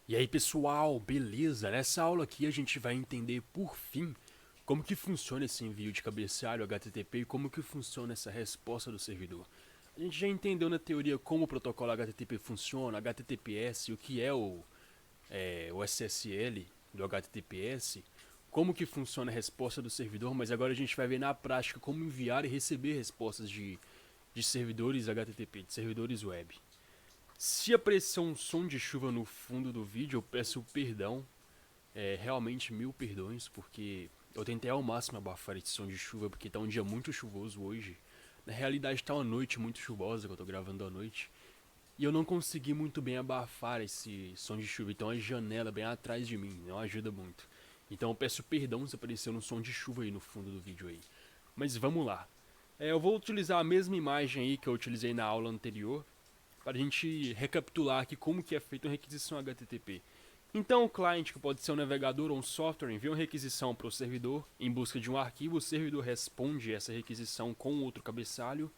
E aí pessoal, beleza? Nessa aula aqui a gente vai entender por fim como que funciona esse envio de cabeçalho HTTP e como que funciona essa resposta do servidor. A gente já entendeu na teoria como o protocolo HTTP funciona, HTTPS, o que é o SSL do HTTPS, como que funciona a resposta do servidor, mas agora a gente vai ver na prática como enviar e receber respostas de servidores HTTP, de servidores web. Se aparecer um som de chuva no fundo do vídeo, eu peço perdão, realmente mil perdões, porque eu tentei ao máximo abafar esse som de chuva, porque tá um dia muito chuvoso hoje. Na realidade tá uma noite muito chuvosa, que eu tô gravando à noite, e eu não consegui muito bem abafar esse som de chuva, então a janela bem atrás de mim não ajuda muito. Então eu peço perdão se aparecer um som de chuva aí no fundo do vídeo aí. Mas vamos lá. Eu vou utilizar a mesma imagem aí que eu utilizei na aula anterior, para a gente recapitular aqui como que é feita uma requisição HTTP. Então o cliente, que pode ser um navegador ou um software, envia uma requisição para o servidor em busca de um arquivo, o servidor responde essa requisição com outro cabeçalho,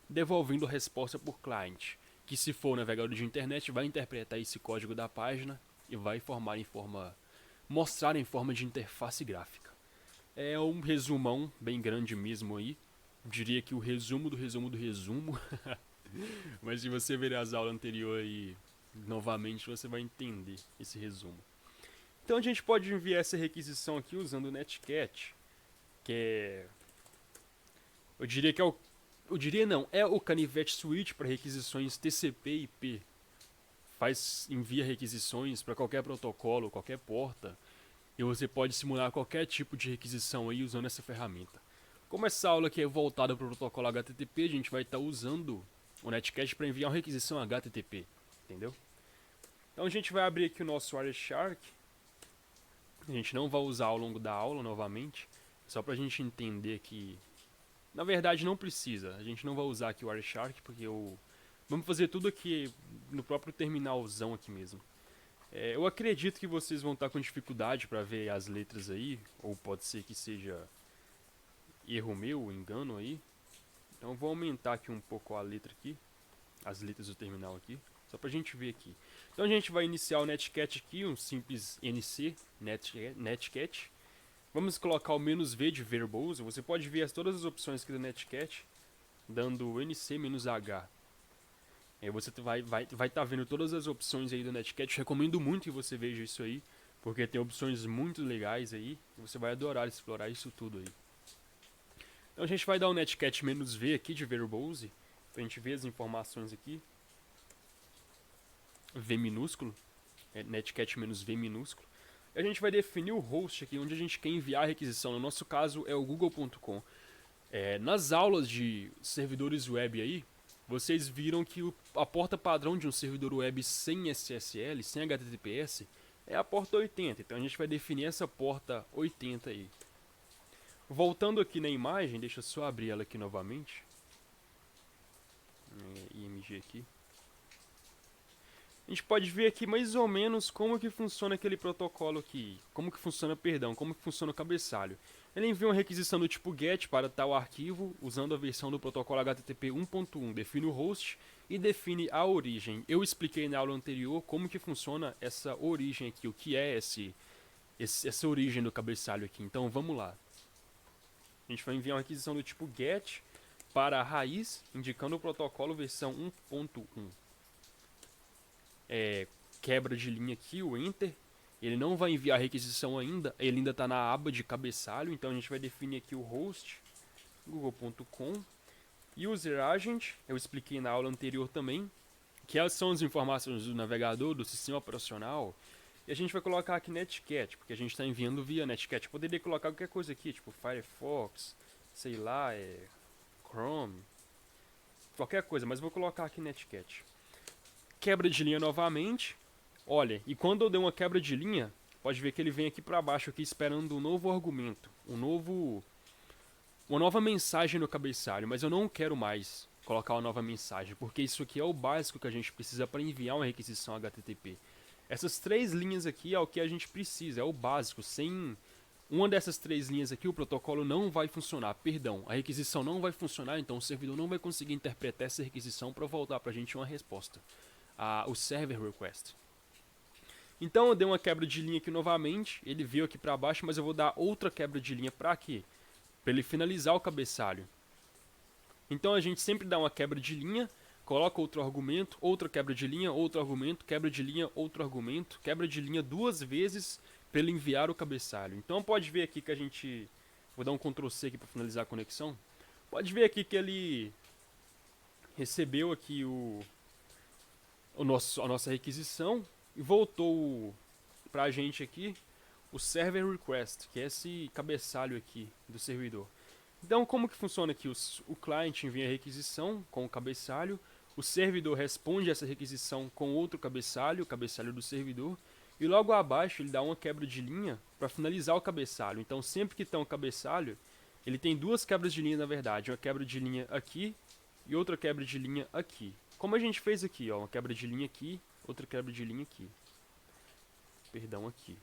devolvendo a resposta por cliente, que se for um navegador de internet vai interpretar esse código da página e vai mostrar em forma de interface gráfica. É um resumão bem grande mesmo aí, eu diria que o resumo do resumo do resumo. Mas se você ver as aulas anteriores aí novamente, você vai entender esse resumo. Então a gente pode enviar essa requisição aqui usando o Netcat, que é... Eu diria que é o... Eu diria não, é o canivete switch para requisições TCP e IP. Envia requisições para qualquer protocolo, qualquer porta, e você pode simular qualquer tipo de requisição aí usando essa ferramenta. Como essa aula aqui é voltada para o protocolo HTTP, a gente vai estar usando o Netcat para enviar uma requisição HTTP, entendeu? Então a gente vai abrir aqui o nosso Wireshark. A gente não vai usar ao longo da aula novamente, só para a gente entender que, na verdade, não precisa. A gente não vai usar aqui o Wireshark porque vamos fazer tudo aqui no próprio terminalzão aqui mesmo. Eu acredito que vocês vão estar com dificuldade para ver as letras aí, ou pode ser que seja erro meu, engano aí. Então eu vou aumentar aqui um pouco a letra aqui, as letras do terminal aqui, só pra gente ver aqui. Então a gente vai iniciar o netcat aqui, um simples NC, netcat. Vamos colocar o "-v" de verbose. Você pode ver todas as opções aqui do netcat, dando NC-H. Aí você vai tá vendo todas as opções aí do netcat. Recomendo muito que você veja isso aí, porque tem opções muito legais aí. Você vai adorar explorar isso tudo aí. Então a gente vai dar o netcat-v aqui de verbose, pra gente ver as informações aqui. V minúsculo, netcat-v minúsculo. E a gente vai definir o host aqui, onde a gente quer enviar a requisição. No nosso caso é o google.com. Nas aulas de servidores web aí, vocês viram que a porta padrão de um servidor web sem SSL, sem HTTPS, é a porta 80. Então a gente vai definir essa porta 80 aí. Voltando aqui na imagem, deixa eu só abrir ela aqui novamente. IMG aqui. A gente pode ver aqui mais ou menos como que funciona aquele protocolo aqui. Como que funciona o cabeçalho. Ele envia uma requisição do tipo GET para tal arquivo, usando a versão do protocolo HTTP 1.1. Define o host e define a origem. Eu expliquei na aula anterior como que funciona essa origem aqui, o que é essa origem do cabeçalho aqui. Então vamos lá. A gente vai enviar uma requisição do tipo GET para a raiz, indicando o protocolo versão 1.1. Quebra de linha aqui, o Enter. Ele não vai enviar a requisição ainda, ele ainda está na aba de cabeçalho, então a gente vai definir aqui o host, google.com, user agent, eu expliquei na aula anterior também, que são as informações do navegador, do sistema operacional, e a gente vai colocar aqui netcat, porque a gente está enviando via netcat. Eu poderia colocar qualquer coisa aqui, tipo Firefox, sei lá, Chrome, qualquer coisa, mas vou colocar aqui netcat. Quebra de linha novamente. Olha, e quando eu der uma quebra de linha, pode ver que ele vem aqui para baixo aqui esperando um novo argumento, uma nova mensagem no cabeçalho, mas eu não quero mais colocar uma nova mensagem, porque isso aqui é o básico que a gente precisa para enviar uma requisição HTTP. Essas três linhas aqui é o que a gente precisa, é o básico. Sem uma dessas três linhas aqui, o protocolo não vai funcionar. Perdão, a requisição não vai funcionar, então o servidor não vai conseguir interpretar essa requisição para voltar para a gente uma resposta. O server request. Então eu dei uma quebra de linha aqui novamente, ele veio aqui para baixo, mas eu vou dar outra quebra de linha para aqui, para ele finalizar o cabeçalho. Então a gente sempre dá uma quebra de linha, coloca outro argumento, outra quebra de linha, outro argumento, quebra de linha, outro argumento, quebra de linha 2 vezes para ele enviar o cabeçalho. Então pode ver aqui que a gente... Vou dar um Ctrl C aqui para finalizar a conexão. Pode ver aqui que ele recebeu aqui a nossa requisição e voltou para a gente aqui o server request, que é esse cabeçalho aqui do servidor. Então como que funciona aqui? O client envia a requisição com o cabeçalho, o servidor responde essa requisição com outro cabeçalho, o cabeçalho do servidor, e logo abaixo ele dá uma quebra de linha para finalizar o cabeçalho. Então sempre que tem um cabeçalho, ele tem duas quebras de linha na verdade, uma quebra de linha aqui e outra quebra de linha aqui. Como a gente fez aqui, ó, uma quebra de linha aqui, outra quebra de linha aqui. Perdão, aqui.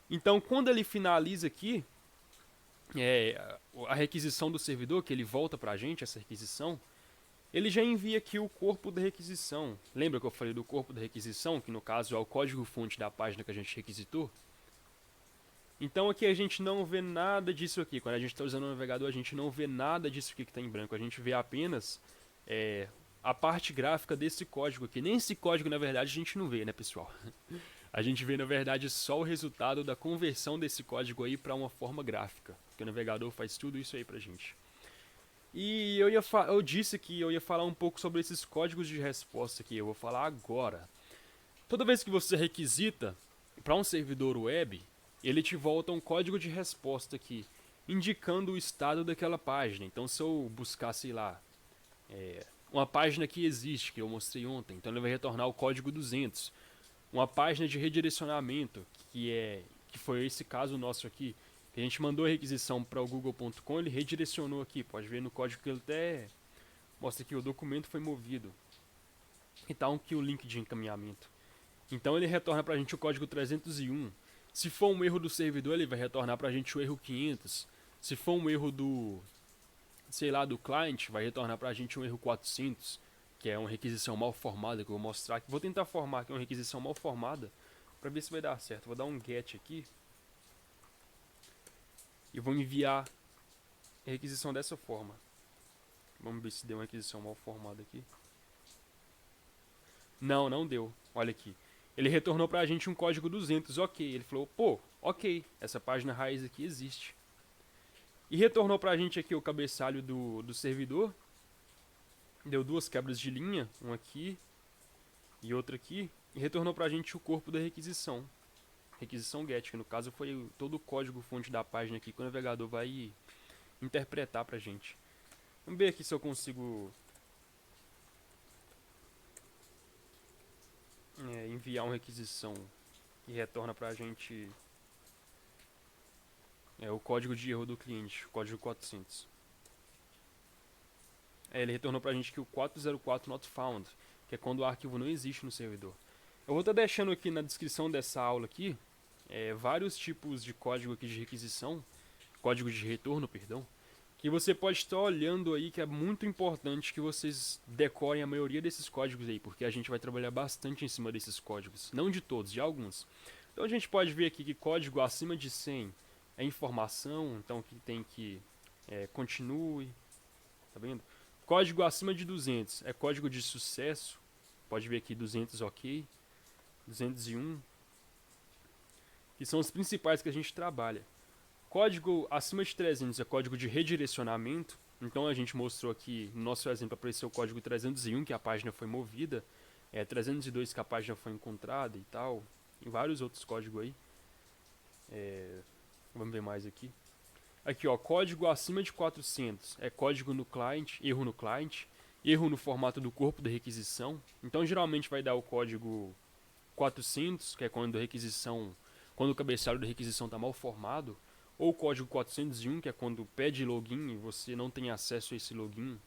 Então quando ele finaliza aqui, a requisição do servidor, que ele volta pra gente, essa requisição, ele já envia aqui o corpo da requisição. Lembra que eu falei do corpo da requisição, que no caso é o código-fonte da página que a gente requisitou? Então aqui a gente não vê nada disso aqui. Quando a gente está usando o navegador, a gente não vê nada disso aqui que está em branco. A gente vê apenas a parte gráfica desse código aqui. Nem esse código, na verdade, a gente não vê, né, pessoal? A gente vê, na verdade, só o resultado da conversão desse código aí para uma forma gráfica. Porque o navegador faz tudo isso aí pra gente. E eu disse que eu ia falar um pouco sobre esses códigos de resposta aqui. Eu vou falar agora. Toda vez que você requisita para um servidor web, ele te volta um código de resposta aqui, indicando o estado daquela página. Então se eu buscar, sei lá, uma página que existe, que eu mostrei ontem, então ele vai retornar o código 200. Uma página de redirecionamento, que foi esse caso nosso aqui, que a gente mandou a requisição para o google.com, ele redirecionou aqui, pode ver no código que ele até mostra que o documento foi movido. E tá aqui o link de encaminhamento. Então ele retorna para a gente o código 301. Se for um erro do servidor, ele vai retornar para a gente o erro 500. Se for um erro do, sei lá, do client, vai retornar para a gente um erro 400, que é uma requisição mal formada, que eu vou mostrar aqui. Vou tentar formar aqui uma requisição mal formada, para ver se vai dar certo. Vou dar um get aqui. E vou enviar a requisição dessa forma. Vamos ver se deu uma requisição mal formada aqui. Não, não deu. Olha aqui. Ele retornou pra gente um código 200, ok. Ele falou, pô, ok, essa página raiz aqui existe. E retornou pra gente aqui o cabeçalho do servidor. Deu duas quebras de linha, uma aqui e outra aqui. E retornou pra gente o corpo da requisição. Requisição GET, que no caso foi todo o código fonte da página aqui que o navegador vai interpretar pra gente. Vamos ver aqui se eu consigo enviar uma requisição que retorna pra gente o código de erro do cliente, o código 400. Ele retornou pra gente que o 404 not found, que é quando o arquivo não existe no servidor. Eu vou estar deixando aqui na descrição dessa aula aqui vários tipos de código aqui de requisição, código de retorno, perdão, que você pode estar olhando aí, que é muito importante que vocês decorem a maioria desses códigos aí, porque a gente vai trabalhar bastante em cima desses códigos, não de todos, de alguns. Então a gente pode ver aqui que código acima de 100 é informação, então que tem que continue, tá vendo? Código acima de 200 é código de sucesso, pode ver aqui 200 ok, 201, que são os principais que a gente trabalha. Código acima de 300 é código de redirecionamento. Então a gente mostrou aqui, no nosso exemplo, apareceu o código 301, que a página foi movida. 302, que a página foi encontrada e tal. E vários outros códigos aí. Vamos ver mais aqui. Aqui, ó, código acima de 400 é código no client, erro no client. Erro no formato do corpo da requisição. Então geralmente vai dar o código 400, que é quando o cabeçalho da requisição está mal formado. Ou o código 401, que é quando pede login e você não tem acesso a esse login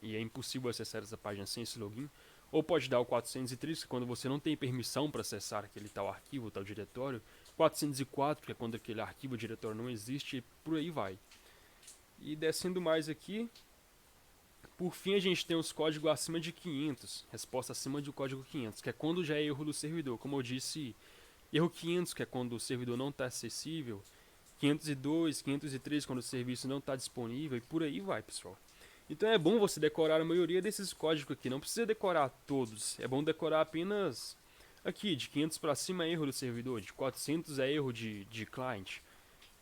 e é impossível acessar essa página sem esse login. Ou pode dar o 403, que é quando você não tem permissão para acessar aquele tal arquivo, tal diretório. 404, que é quando aquele arquivo, diretório não existe, e por aí vai. E descendo mais aqui, Por fim, a gente tem os códigos acima de 500, resposta acima do código 500, que é quando já é erro do servidor. Como eu disse, erro 500, que é quando o servidor não está acessível, 502, 503, quando o serviço não está disponível, e por aí vai, pessoal. Então é bom você decorar a maioria desses códigos aqui, não precisa decorar todos, é bom decorar apenas aqui, de 500 para cima é erro do servidor, de 400 é erro de client,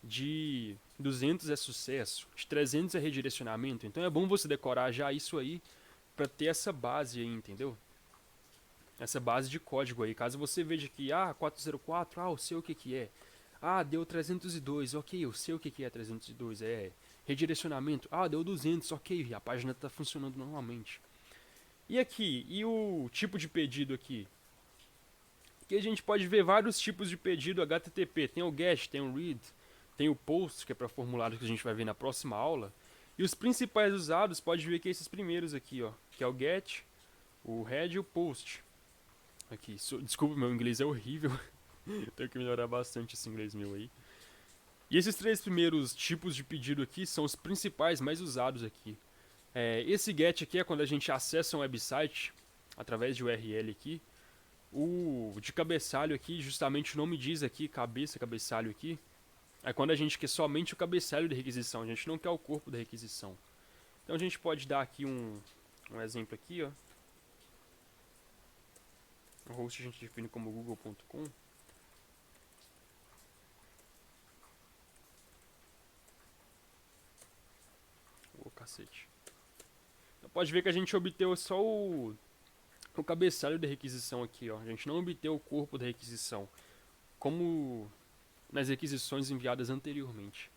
de 200 é sucesso, de 300 é redirecionamento. Então é bom você decorar já isso aí para ter essa base aí, entendeu? Essa base de código aí. Caso você veja que 404, eu sei o que que é. Deu 302, ok, eu sei o que que é 302, é redirecionamento. Deu 200, ok, a página está funcionando normalmente. E aqui, e o tipo de pedido aqui? Aqui a gente pode ver vários tipos de pedido HTTP. Tem o GET, tem o READ, tem o POST, que é para formulário que a gente vai ver na próxima aula. E os principais usados, pode ver que esses primeiros aqui, ó, que é o GET, o READ e o POST. Aqui, desculpa, meu inglês é horrível. Tenho que melhorar bastante esse inglês meu aí. E esses três primeiros tipos de pedido aqui são os principais mais usados aqui. Esse GET aqui é quando a gente acessa um website através de URL aqui. O de cabeçalho aqui, justamente o nome diz aqui, cabeçalho aqui. É quando a gente quer somente o cabeçalho da requisição, a gente não quer o corpo da requisição. Então a gente pode dar aqui um exemplo aqui, ó. O host a gente define como google.com. Cacete. Então pode ver que a gente obteve só o cabeçalho da requisição aqui, ó. A gente não obteve o corpo da requisição, como nas requisições enviadas anteriormente.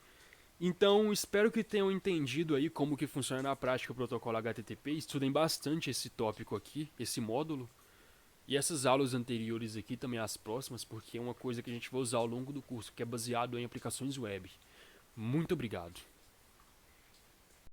Então, espero que tenham entendido aí como que funciona na prática o protocolo HTTP. Estudem bastante esse tópico aqui, esse módulo. E essas aulas anteriores aqui, também as próximas, porque é uma coisa que a gente vai usar ao longo do curso, que é baseado em aplicações web. Muito obrigado.